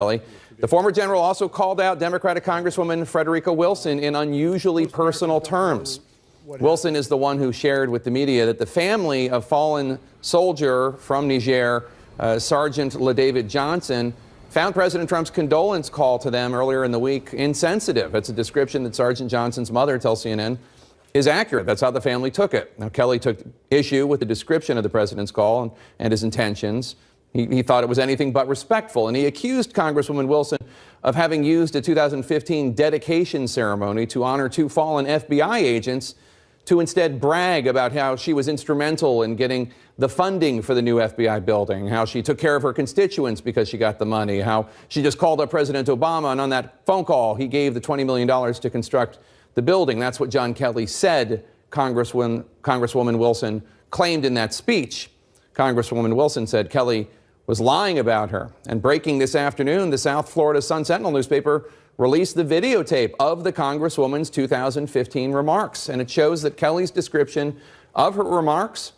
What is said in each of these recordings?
The former general also called out Democratic Congresswoman Frederica Wilson in unusually personal terms. Wilson is the one who shared with the media that the family of fallen soldier from Niger, Sergeant LaDavid Johnson, found President Trump's condolence call to them earlier in the week insensitive. It's a description that Sergeant Johnson's mother tells CNN is accurate. That's how the family took it. Now, Kelly took issue with the description of the president's call and his intentions. He thought it was anything but respectful, and he accused Congresswoman Wilson of having used a 2015 dedication ceremony to honor two fallen FBI agents to instead brag about how she was instrumental in getting the funding for the new FBI building, how she took care of her constituents because she got the money, how she just called up President Obama, and on that phone call, he gave the $20 million to construct the building. That's what John Kelly said Congresswoman Wilson claimed in that speech. Congresswoman Wilson said Kelly was lying about her. And breaking this afternoon, the South Florida Sun-Sentinel newspaper released the videotape of the Congresswoman's 2015 remarks. And it shows that Kelly's description of her remarks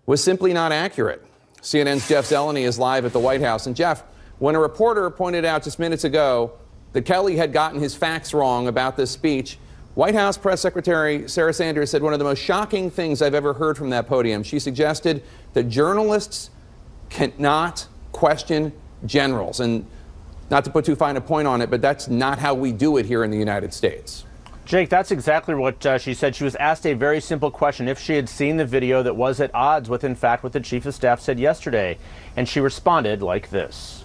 was simply not accurate. CNN's Jeff Zeleny is live at the White House. And Jeff, when a reporter pointed out just minutes ago that Kelly had gotten his facts wrong about this speech, White House Press Secretary Sarah Sanders said one of the most shocking things I've ever heard from that podium. She suggested that journalists cannot question generals. And not to put too fine a point on it, but that's not how we do it here in the United States. Jake, that's exactly what she said. She was asked a very simple question, if she had seen the video that was at odds with, in fact, what the chief of staff said yesterday. And she responded like this.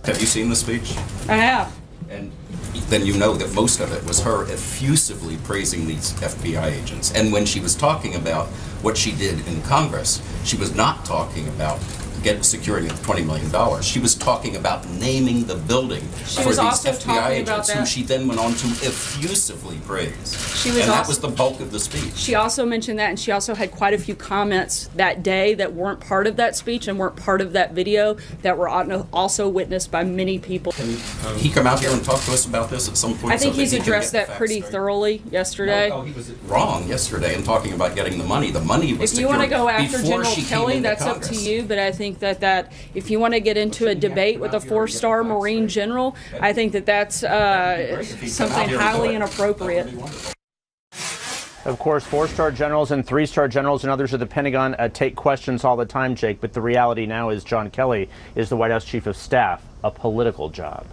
Have you seen the speech? I have. And then you know that most of it was her effusively praising these FBI agents. And when she was talking about what she did in Congress, she was not talking about securing $20 million. She was talking about naming the building for these FBI agents, who she then went on to effusively praise. That was the bulk of the speech. She also mentioned that, and she also had quite a few comments that day that weren't part of that speech and weren't part of that video that were also witnessed by many people. Can he come out here and talk to us about this at some point? I think he's addressed that pretty thoroughly yesterday. No, he was wrong yesterday in talking about getting the money. The money was secured. If you want to go after General Kelly, that's up to you, but I think that if you want to get into a debate with a four-star Marine general, I think that's something highly inappropriate. Of course, four-star generals and three-star generals and others at the Pentagon take questions all the time, Jake, but the reality now is John Kelly is the White House chief of staff, a political job.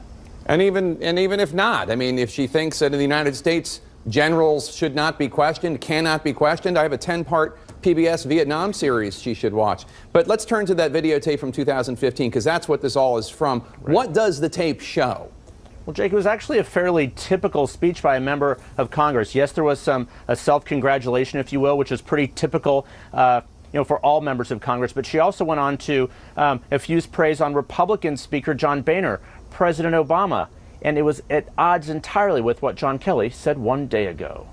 And even if not, I mean, if she thinks that in the United States generals should not be questioned, cannot be questioned, I have a 10-part PBS Vietnam series she should watch. But let's turn to that videotape from 2015, because that's what this all is from. Right. What does the tape show? Well, Jake, it was actually a fairly typical speech by a member of Congress. Yes, there was a self-congratulation, if you will, which is pretty typical for all members of Congress. But she also went on to effuse praise on Republican Speaker John Boehner, President Obama. And it was at odds entirely with what John Kelly said one day ago.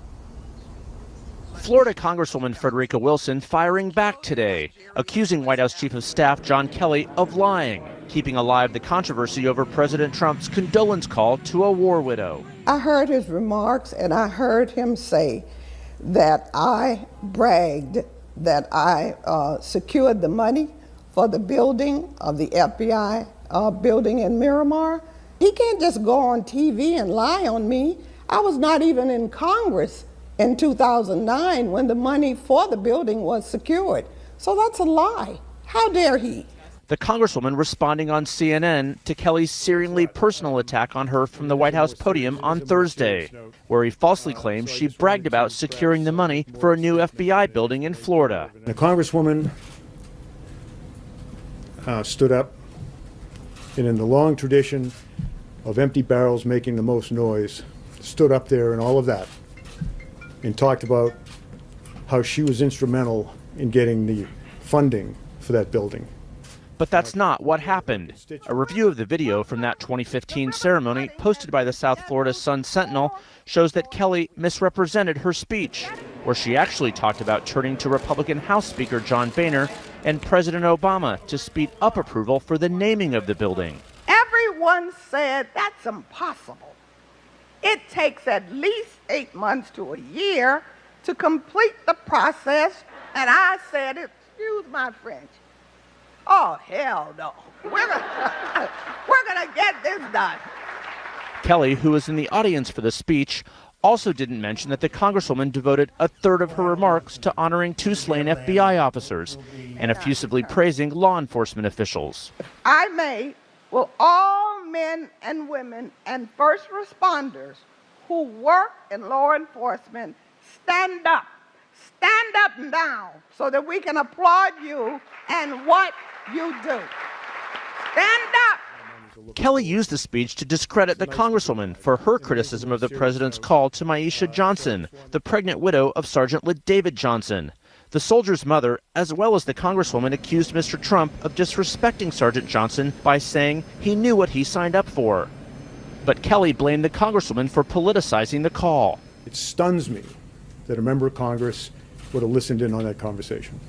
Florida Congresswoman Frederica Wilson firing back today, accusing White House Chief of Staff John Kelly of lying, keeping alive the controversy over President Trump's condolence call to a war widow. I heard his remarks, and I heard him say that I bragged that I secured the money for the building of the FBI building in Miramar. He can't just go on TV and lie on me. I was not even in Congress in 2009 when the money for the building was secured. So that's a lie. How dare he? The Congresswoman responding on CNN to Kelly's searingly personal attack on her from the White House podium on Thursday, where he falsely claims she bragged about securing the money for a new FBI building in Florida. The Congresswoman stood up, and in the long tradition of empty barrels making the most noise, stood up there and all of that, and talked about how she was instrumental in getting the funding for that building. But that's not what happened. A review of the video from that 2015 ceremony posted by the South Florida Sun-Sentinel shows that Kelly misrepresented her speech, where she actually talked about turning to Republican House Speaker John Boehner and President Obama to speed up approval for the naming of the building. Everyone said that's impossible. It takes at least 8 months to a year to complete the process, and I said, excuse my French, Oh, hell no. We're gonna get this done. Kelly, who was in the audience for the speech, also didn't mention that the Congresswoman devoted a third of her remarks to honoring 2 slain FBI officers and effusively praising law enforcement officials. Will all men and women and first responders who work in law enforcement stand up now so that we can applaud you and what you do. Stand up. Kelly used the speech to discredit the Congresswoman for her criticism of the president's call to Myesha Johnson, the pregnant widow of Sergeant LaDavid Johnson. The soldier's mother, as well as the Congresswoman, accused Mr. Trump of disrespecting Sergeant Johnson by saying he knew what he signed up for. But Kelly blamed the Congresswoman for politicizing the call. It stuns me that a member of Congress would have listened in on that conversation.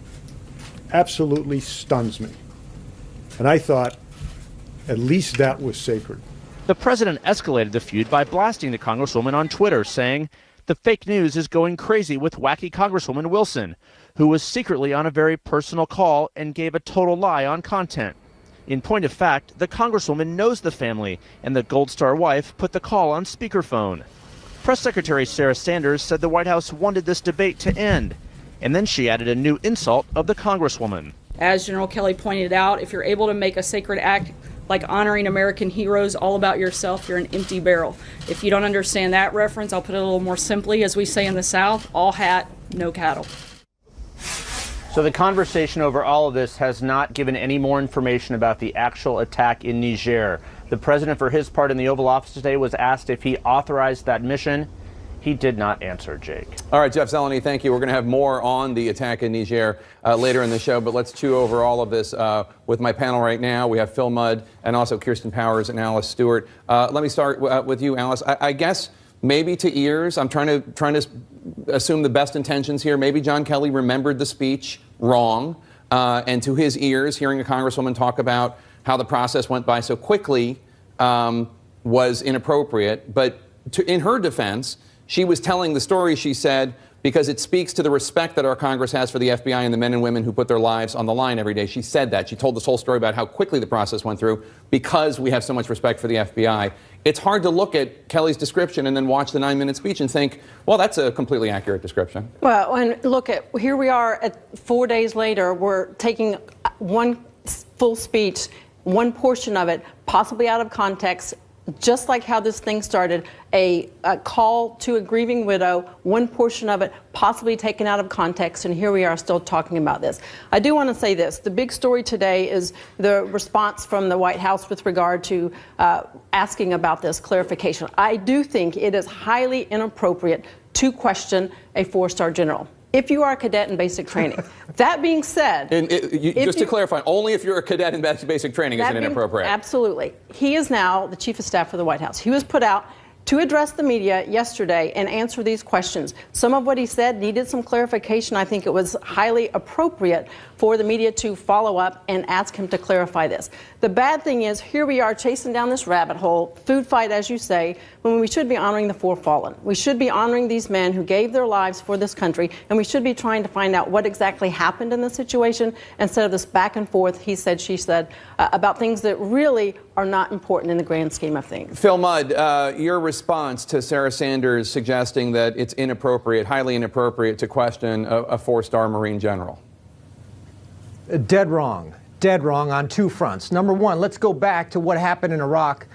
Absolutely stuns me. And I thought at least that was sacred. The president escalated the feud by blasting the Congresswoman on Twitter, saying, "The fake news is going crazy with wacky Congresswoman Wilson, who was secretly on a very personal call and gave a total lie on content." In point of fact, the Congresswoman knows the family, and the Gold Star wife put the call on speakerphone. Press Secretary Sarah Sanders said the White House wanted this debate to end, and then she added a new insult of the Congresswoman. As General Kelly pointed out, if you're able to make a sacred act like honoring American heroes all about yourself, you're an empty barrel. If you don't understand that reference, I'll put it a little more simply. As we say in the South, all hat, no cattle. So the conversation over all of this has not given any more information about the actual attack in Niger. The president, for his part in the Oval Office today, was asked if he authorized that mission. He did not answer, Jake. All right, Jeff Zeleny, thank you. We're going to have more on the attack in Niger later in the show, but let's chew over all of this with my panel right now. We have Phil Mudd and also Kirsten Powers and Alice Stewart. Let me start with you, Alice. I guess maybe to ears, I'm trying to assume the best intentions here. Maybe John Kelly remembered the speech wrong, and to his ears, hearing a congresswoman talk about how the process went by so quickly was inappropriate. But in her defense, she was telling the story, she said, because it speaks to the respect that our Congress has for the FBI and the men and women who put their lives on the line every day. She said that. She told this whole story about how quickly the process went through because we have so much respect for the FBI. It's hard to look at Kelly's description and then watch the 9-minute speech and think, well, that's a completely accurate description. Well, and look, here we are 4 days later. We're taking one full speech, one portion of it, possibly out of context, just like how this thing started, a call to a grieving widow, one portion of it possibly taken out of context, and here we are still talking about this. I do want to say this. The big story today is the response from the White House with regard to asking about this clarification. I do think it is highly inappropriate to question a 4-star general if you are a cadet in basic training. That being said, just to clarify, only if you're a cadet in basic training is it inappropriate? Absolutely. He is now the chief of staff for the White House. He was put out to address the media yesterday and answer these questions. Some of what he said needed some clarification. I think it was highly appropriate for the media to follow up and ask him to clarify this. The bad thing is, here we are chasing down this rabbit hole, food fight, as you say, when we should be honoring the 4 fallen. We should be honoring these men who gave their lives for this country, and we should be trying to find out what exactly happened in the situation instead of this back and forth, he said, she said, about things that really are not important in the grand scheme of things. Phil Mudd, your response to Sarah Sanders suggesting that it's inappropriate, highly inappropriate to question a 4-star Marine general. Dead wrong on 2 fronts. Number one, let's go back to what happened in Iraq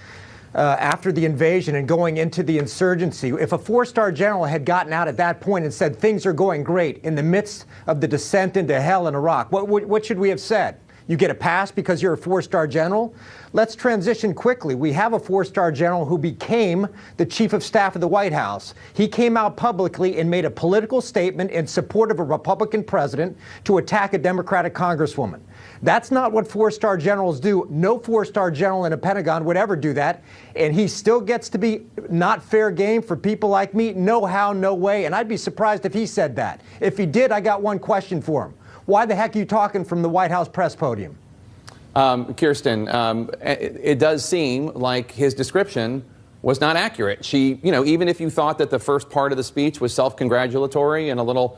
after the invasion and going into the insurgency. If a 4-star general had gotten out at that point and said things are going great in the midst of the descent into hell in Iraq, what should we have said? You get a pass because you're a 4-star general? Let's transition quickly. We have a 4-star general who became the chief of staff of the White House. He came out publicly and made a political statement in support of a Republican president to attack a Democratic congresswoman. That's not what 4-star generals do. No 4-star general in the Pentagon would ever do that. And he still gets to be not fair game for people like me. No how, no way. And I'd be surprised if he said that. If he did, I got one question for him. Why the heck are you talking from the White House press podium? Kirsten, it does seem like his description was not accurate. She, even if you thought that the first part of the speech was self-congratulatory and a little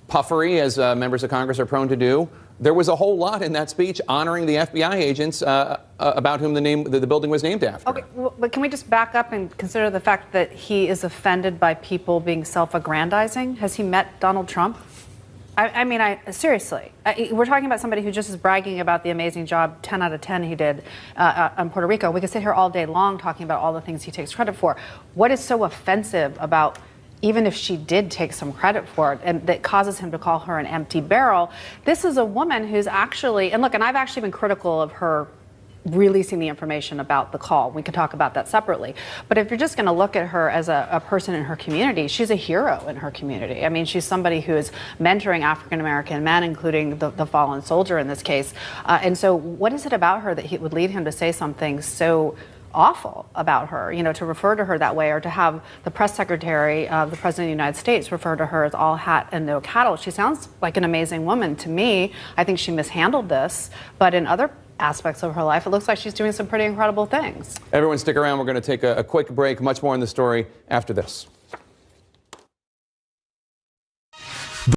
puffery, as members of Congress are prone to do, there was a whole lot in that speech honoring the FBI agents about whom the building was named after. Okay, but can we just back up and consider the fact that he is offended by people being self-aggrandizing? Has he met Donald Trump? I mean, seriously, we're talking about somebody who just is bragging about the amazing job, 10 out of 10 he did on Puerto Rico. We could sit here all day long talking about all the things he takes credit for. What is so offensive about, even if she did take some credit for it, and that causes him to call her an empty barrel? This is a woman who's actually, and look, and I've actually been critical of her releasing the information about the call. We could talk about that separately. But if you're just going to look at her as a person in her community, she's a hero in her community. I mean, she's somebody who is mentoring African-American men, including the fallen soldier in this case. And so what is it about her that would lead him to say something so awful about her, you know, to refer to her that way, or to have the press secretary of the President of the United States refer to her as all hat and no cattle? She sounds like an amazing woman to me. I think she mishandled this, but in other aspects of her life, it looks like she's doing some pretty incredible things. Everyone stick around. We're going to take a quick break. Much more in the story after this.